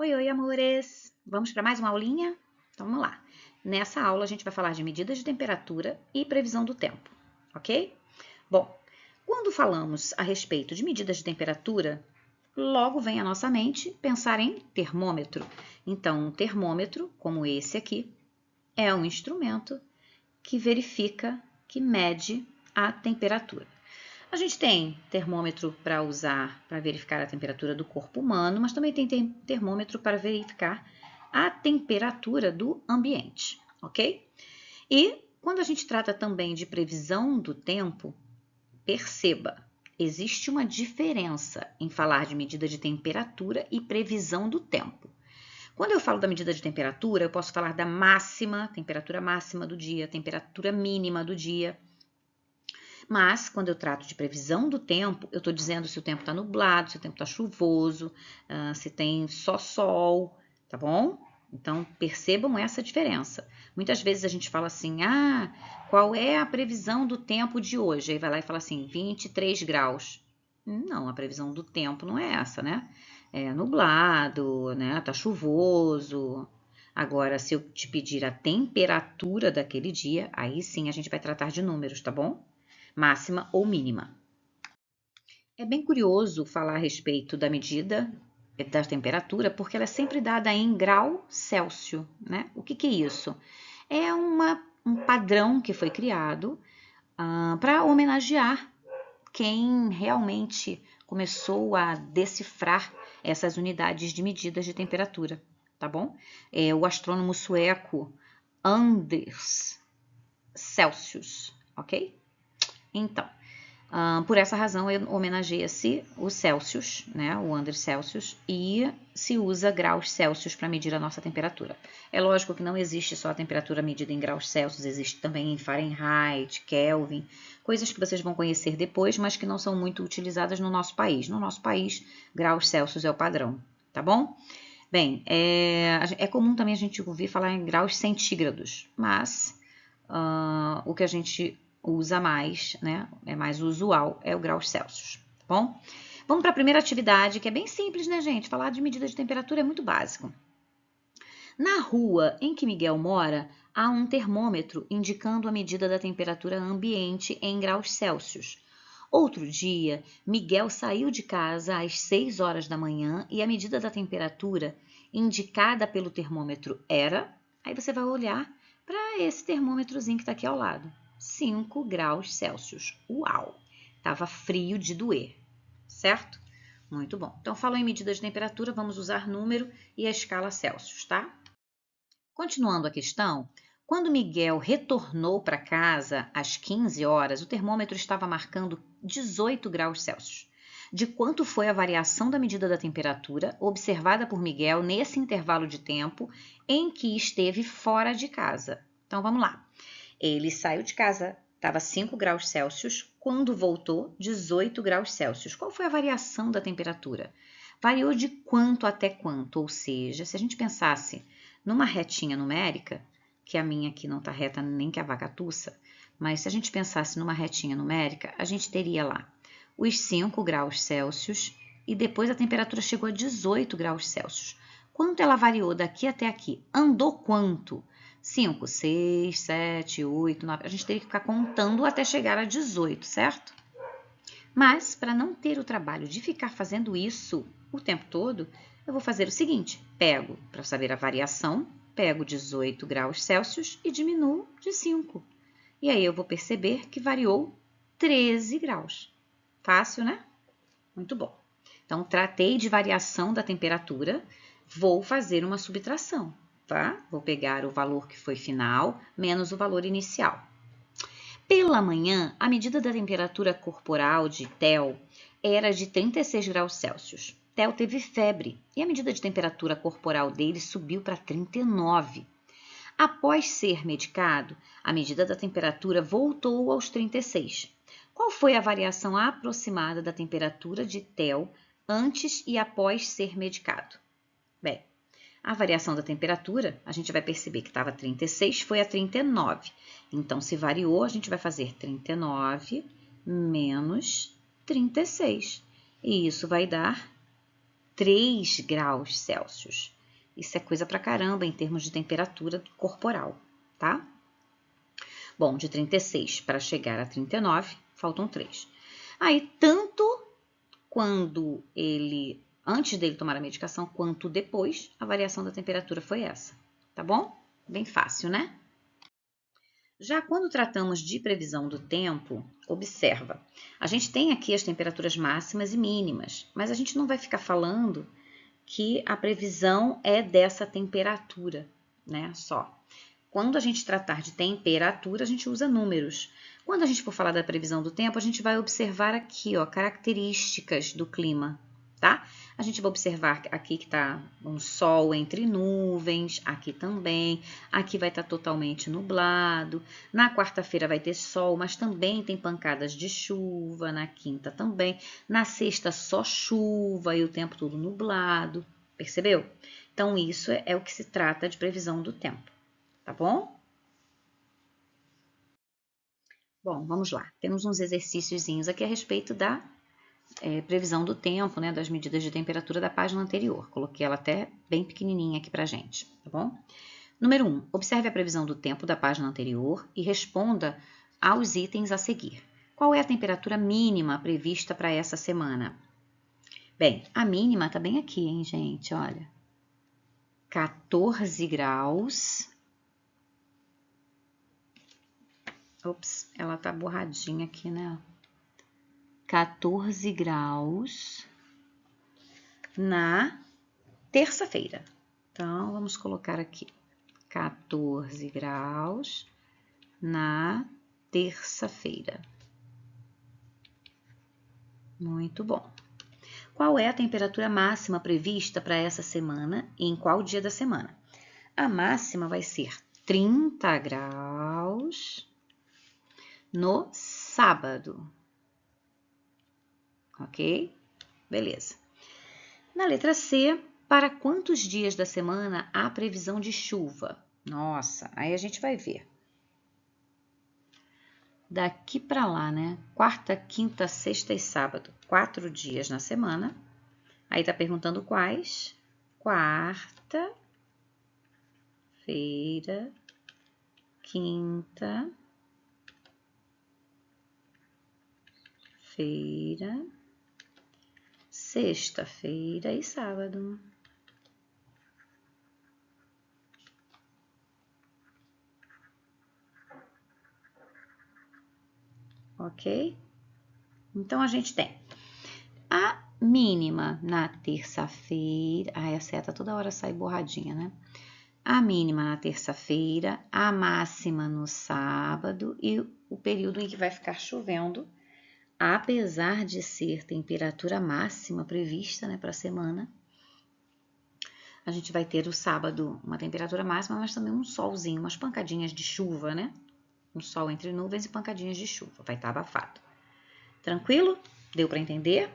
Oi, oi, amores! Vamos para mais uma aulinha? Então, vamos lá. Nessa aula, a gente vai falar de medidas de temperatura e previsão do tempo, ok? Bom, quando falamos a respeito de medidas de temperatura, logo vem à nossa mente pensar em termômetro. Então, um termômetro, como esse aqui, é um instrumento que verifica, que mede a temperatura. A gente tem termômetro para usar para verificar a temperatura do corpo humano, mas também tem termômetro para verificar a temperatura do ambiente, ok? E quando a gente trata também de previsão do tempo, perceba, existe uma diferença em falar de medida de temperatura e previsão do tempo. Quando eu falo da medida de temperatura, eu posso falar da máxima, temperatura máxima do dia, temperatura mínima do dia. Mas, quando eu trato de previsão do tempo, eu estou dizendo se o tempo está nublado, se o tempo está chuvoso, se tem só sol, tá bom? Então, percebam essa diferença. Muitas vezes a gente fala assim, qual é a previsão do tempo de hoje? Aí vai lá e fala assim, 23 graus. Não, a previsão do tempo não é essa, né? É nublado, né? Tá chuvoso. Agora, se eu te pedir a temperatura daquele dia, aí sim a gente vai tratar de números, tá bom? Máxima ou mínima. É bem curioso falar a respeito da medida da temperatura, porque ela é sempre dada em grau Celsius, né? O que é isso? É um padrão que foi criado para homenagear quem realmente começou a decifrar essas unidades de medidas de temperatura, tá bom? É o astrônomo sueco Anders Celsius, ok? Então, por essa razão, homenageia-se o Celsius, né, o Anders Celsius, e se usa graus Celsius para medir a nossa temperatura. É lógico que não existe só a temperatura medida em graus Celsius, existe também em Fahrenheit, Kelvin, coisas que vocês vão conhecer depois, mas que não são muito utilizadas no nosso país. No nosso país, graus Celsius é o padrão, tá bom? Bem, é comum também a gente ouvir falar em graus centígrados, mas o que a gente usa mais, né? É mais usual, é o graus Celsius, tá bom? Vamos para a primeira atividade, que é bem simples, né, gente? Falar de medida de temperatura é muito básico. Na rua em que Miguel mora, há um termômetro indicando a medida da temperatura ambiente em graus Celsius. Outro dia, Miguel saiu de casa às 6 horas da manhã e a medida da temperatura indicada pelo termômetro era... Aí você vai olhar para esse termômetrozinho que está aqui ao lado. 5 graus Celsius. Uau! Tava frio de doer, certo? Muito bom. Então, falou em medida de temperatura, vamos usar número e a escala Celsius, tá? Continuando a questão, quando Miguel retornou para casa às 15 horas, o termômetro estava marcando 18 graus Celsius. De quanto foi a variação da medida da temperatura observada por Miguel nesse intervalo de tempo em que esteve fora de casa? Então, vamos lá. Ele saiu de casa, estava 5 graus Celsius, quando voltou, 18 graus Celsius. Qual foi a variação da temperatura? Variou de quanto até quanto? Ou seja, se a gente pensasse numa retinha numérica, que a minha aqui não está reta nem que a vacatuça, mas se a gente pensasse numa retinha numérica, a gente teria lá os 5 graus Celsius e depois a temperatura chegou a 18 graus Celsius. Quanto ela variou daqui até aqui? Andou quanto? 5, 6, 7, 8, 9. A gente teria que ficar contando até chegar a 18, certo? Mas, para não ter o trabalho de ficar fazendo isso o tempo todo, eu vou fazer o seguinte: pego, para saber a variação, pego 18 graus Celsius e diminuo de 5. E aí eu vou perceber que variou 13 graus. Fácil, né? Muito bom. Então, tratei de variação da temperatura, vou fazer uma subtração, tá? Vou pegar o valor que foi final menos o valor inicial. Pela manhã, a medida da temperatura corporal de Theo era de 36 graus Celsius. Theo teve febre e a medida de temperatura corporal dele subiu para 39. Após ser medicado, a medida da temperatura voltou aos 36. Qual foi a variação aproximada da temperatura de Theo antes e após ser medicado? Bem, a variação da temperatura, a gente vai perceber que estava 36, foi a 39. Então, se variou, a gente vai fazer 39 menos 36. E isso vai dar 3 graus Celsius. Isso é coisa pra caramba em termos de temperatura corporal, tá? Bom, de 36 para chegar a 39, faltam 3. Aí, tanto quando antes dele tomar a medicação, quanto depois, a variação da temperatura foi essa, tá bom? Bem fácil, né? Já quando tratamos de previsão do tempo, observa, a gente tem aqui as temperaturas máximas e mínimas, mas a gente não vai ficar falando que a previsão é dessa temperatura, né? Só. Quando a gente tratar de temperatura, a gente usa números. Quando a gente for falar da previsão do tempo, a gente vai observar aqui, ó, características do clima, tá? A gente vai observar aqui que tá um sol entre nuvens, aqui também. Aqui vai estar totalmente nublado. Na quarta-feira vai ter sol, mas também tem pancadas de chuva. Na quinta também. Na sexta só chuva e o tempo todo nublado. Percebeu? Então, isso é o que se trata de previsão do tempo. Tá bom? Bom, vamos lá. Temos uns exercíciozinhos aqui a respeito da previsão do tempo, né, das medidas de temperatura da página anterior. Coloquei ela até bem pequenininha aqui pra gente, tá bom? Número 1. Observe a previsão do tempo da página anterior e responda aos itens a seguir. Qual é a temperatura mínima prevista para essa semana? Bem, a mínima tá bem aqui, hein, gente? Olha. 14 graus. Ops, ela tá borradinha aqui, né? 14 graus na terça-feira. Então, vamos colocar aqui 14 graus na terça-feira. Muito bom. Qual é a temperatura máxima prevista para essa semana e em qual dia da semana? A máxima vai ser 30 graus no sábado. Ok? Beleza. Na letra C, para quantos dias da semana há previsão de chuva? Nossa, aí a gente vai ver. Daqui para lá, né? Quarta, quinta, sexta e sábado. 4 dias na semana. Aí tá perguntando quais? Quarta, feira, quinta, feira, sexta-feira e sábado. Ok? Então, a gente tem a mínima na terça-feira. Ai, a seta toda hora sai borradinha, né? A mínima na terça-feira, a máxima no sábado e o período em que vai ficar chovendo, apesar de ser temperatura máxima prevista, né, para a semana. A gente vai ter o sábado uma temperatura máxima, mas também um solzinho, umas pancadinhas de chuva, né? Um sol entre nuvens e pancadinhas de chuva. Vai estar abafado. Tranquilo? Deu para entender?